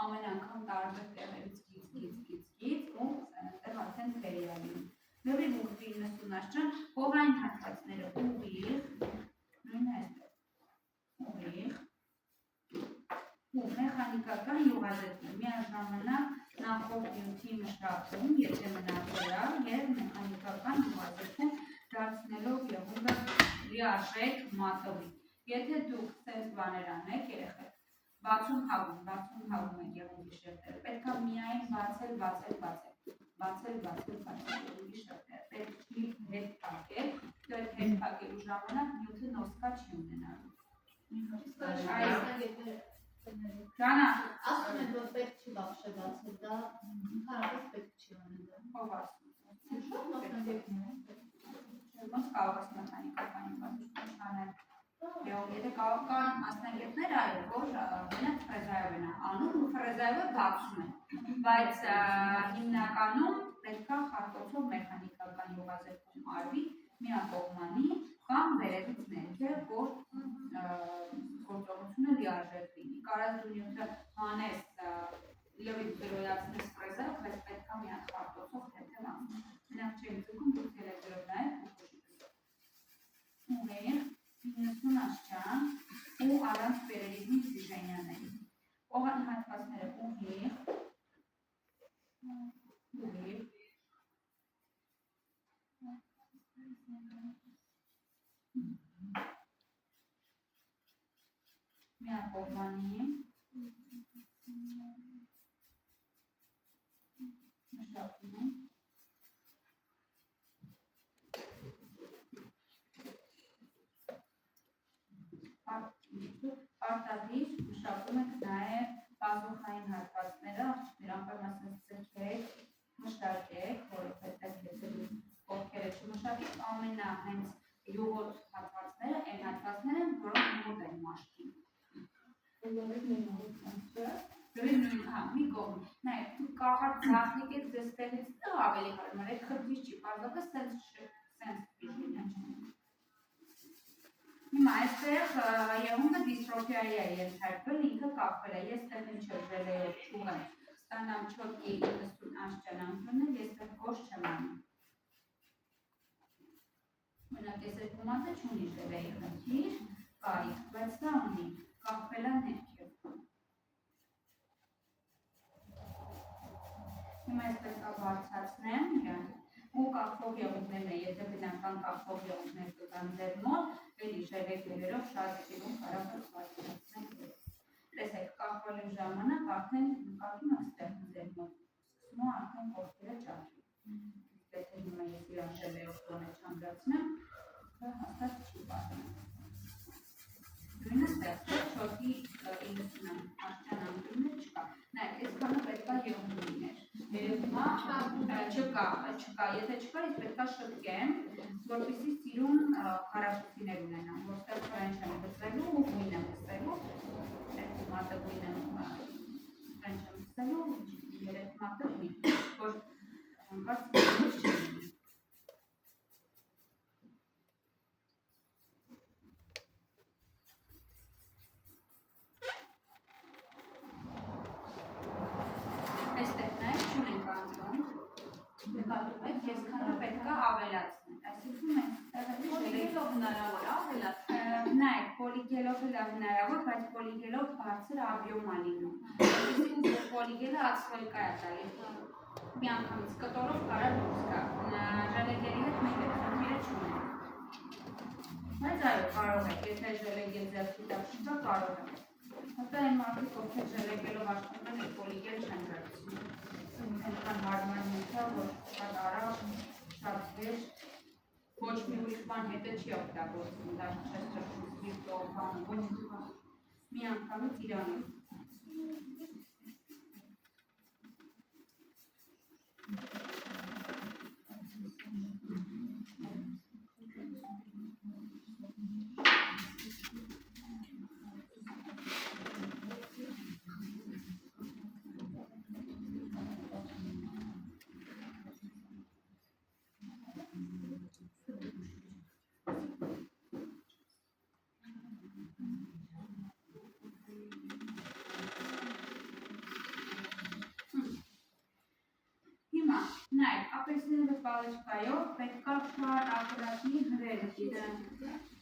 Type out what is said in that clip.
ամեն անգամ տարբեր տեղերից գից ու այդտեղ արդեն թերի է լինում։ Լրիվ ուղղի 90-աշճան հողային հատվածները ուղիղ, նույնն է այստեղ, ուղիղ ու մեխանիկական յուղազետներ միաժամանակ նախորդ նյութի մշակում, եթե մնացել է, և մեխանիկական յուղազետում դարձնելով եղունգը լիարժեք մատովի։ Եթե դուք սենց բաներ անեք, երեխեք, բացում հագում եք եղունգի շերտերը, պետք է միայն բացել եղունգի շերտերը, պետք չի հետ փակել, այդ հետ փակելու ժամանակ նյութը նոսկա չի ունենալու։ Ժանա, ասում եք, որ պետք չի բախշե բացել, դա հարավես պետք չի անել։ ով ասում է։ Շատ մասնագետն է։ Ոնց կարող ես մեխանիկական յուղազետում անել։ Եթե կան մասնագետներ, այո, որ մենակ ֆրեզայով են անում ու ֆրեզայով բացում են, բայց հիմնականում պետք է խարտոցով մեխանիկական յուղազետում արվի միակողմանի կամ վերևից ներքև, որ գործողությունը լիարժեք լինի։ Կարած դու նյութը հանես լրիվ գրոյացնես ֆրեզայով, բայց պետք է միակ խարտոցով թեթև անես։ Մենակ չեմ ձգում, դուք ելեգրով նայեք ու ուղիղ 90 աշճան ու առանց պերերիզմի դիժայնյաների։ Հողային հատվածները ուղիղ միակողմանի մշակում Արտադիր մշակում եք նաև պազուխային հատվածները, դրանք մասնից ձգեք, մշակեք, որովհետև եթե դուք ովքերը չմշակեք, ամենա հենց յուղոտ հատվածները, այն հատվածները են, որոնք մոտ են մաշկին։ Մի կողմ, նայեք, դուք կաղած ձախնիկ եք ձեզ տեղից ավելի հարմար, այդ խրտիչ չի, պարզապես սենց պիժինա չեն։ Հիմա այստեղ եղունգը դիստրոֆիայի է ենթարկվել, ինքը կախվել է, ես տեղ ինչ ժելեով չուղեմ, ստանամ չոտքի 90 աշճան անկրնել, ես տեղ կոշ չեմ անում։ Մենակ ես այդ պոմատը չունի ժելեի խնդիր, կարիք, բայց դա ունի, կախվել է ներքև։ Հիմա ես պետք է բարձրացնեմ իրան ու կախվող եղունգներն է, եթե բնական կախվող եղունգներ կգան ձեր մոտ, էլի ժելեգերերով շատ սիրում կարապետ բարձրացնենք։ Տեսեք, կախվելու ժամանակ արդեն նկատում աստեղ ձեր մոտ, սկսում արդեն կողքերը ճաճի։ Եթե հիմա ես իրան ժելեով տոնը չանդրացնեմ, հաստատ չի բարձրանում։ Նույնը ստեղ չոտի 90 աշճան անկյուններ չկա։ Նայեք, այսքանը պետք է եղունգ լիներ։ Երևումա չկա, եթե չկա, ես պետք է շտկեմ, որպեսզի սիրուն քարաշտիներ ունենամ, որտեղ ֆրանչ եմ գծելու ու գույն եմ գծելու, այդ մատը գույն եմ ֆրանչ եմ գծելու, երեք մատը գույն, որ հանկարծ գույնից չի լինի։ Նկատում եք, այսքանը պետք է ավելացնել, այսինքն պոլիգելով հնարավոր ավելացնել։ Նայեք, պոլիգելով հնարավոր, բայց պոլիգելով բարձր աբյոմ է լինում։ Այսինքն պոլիգելը ածխոյկա է տալի։ Մի անգամից կտորով կարա դուրս գա։ Ժելեգերի հետ մենք այդ խնդիրը չունենք։ Բայց այո, կարող եք, եթե ժելեգել ձեռքի տակ չկա, կարող եք։ Հետո այն մարդիկ, ովքեր ժելեգելով աշխատում են, պոլիգել չեն վերցնում։ Այնքան հարմար նյութ է, որ շատ արագ, շատ վեր, ոչ մի ուրիշ բան հետը չի օգտագործվում, դա չես տրշում սպիրտով, բան, ոչ մի անգամից իրանով։ Նայեք, ապելսինովը պալեչկայով պետք է շատ ակուրատնի հրել դրանք